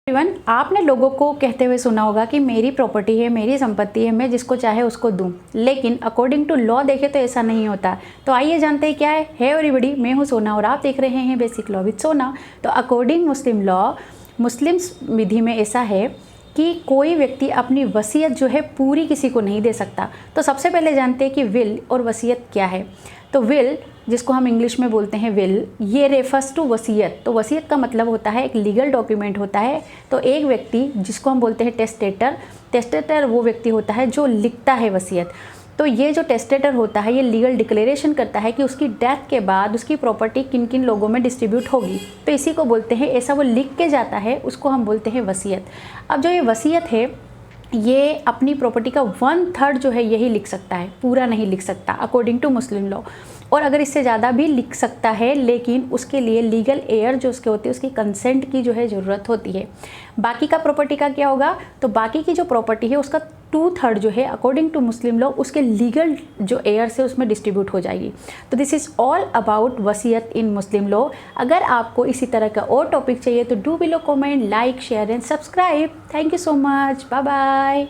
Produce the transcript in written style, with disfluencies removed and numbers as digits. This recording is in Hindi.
इवन आपने लोगों को कहते हुए सुना होगा कि मेरी प्रॉपर्टी है, मेरी संपत्ति है, मैं जिसको चाहे उसको दूं, लेकिन अकॉर्डिंग टू लॉ देखे तो ऐसा नहीं होता। तो आइए जानते हैं क्या है। एवरीबॉडी, मैं हूं सोना और आप देख रहे हैं बेसिक लॉ विद सोना। तो अकॉर्डिंग मुस्लिम लॉ, मुस्लिम विधि में ऐसा है कि कोई व्यक्ति अपनी वसीयत जो है पूरी किसी को नहीं दे सकता। तो सबसे पहले जानते हैं कि विल और वसीयत क्या है। तो विल, जिसको हम इंग्लिश में बोलते हैं विल, ये रेफर्स टू वसीयत। तो वसीयत का मतलब होता है एक लीगल डॉक्यूमेंट होता है। तो एक व्यक्ति, जिसको हम बोलते हैं टेस्टेटर, टेस्टेटर वो व्यक्ति होता है जो लिखता है वसीयत। तो ये जो टेस्टेटर होता है ये लीगल डिक्लेरेशन करता है कि उसकी डेथ के बाद उसकी प्रॉपर्टी किन किन लोगों में डिस्ट्रीब्यूट होगी। तो इसी को बोलते हैं, ऐसा वो लिख के जाता है, उसको हम बोलते हैं वसीयत। अब जो ये वसीयत है ये अपनी प्रॉपर्टी का 1/3 जो है यही लिख सकता है, पूरा नहीं लिख सकता अकॉर्डिंग टू मुस्लिम लॉ। और अगर इससे ज़्यादा भी लिख सकता है, लेकिन उसके लिए लीगल एयर जो उसके होते हैं उसकी कंसेंट की जो है ज़रूरत होती है। बाकी का प्रॉपर्टी का क्या होगा, तो बाकी की जो प्रॉपर्टी है उसका 2/3 जो है अकॉर्डिंग टू मुस्लिम लॉ उसके लीगल जो एयर से उसमें डिस्ट्रीब्यूट हो जाएगी। तो दिस इज़ ऑल अबाउट वसीयत इन मुस्लिम लॉ। अगर आपको इसी तरह का और टॉपिक चाहिए तो do below comment, like, share and subscribe. Thank you so much, bye bye.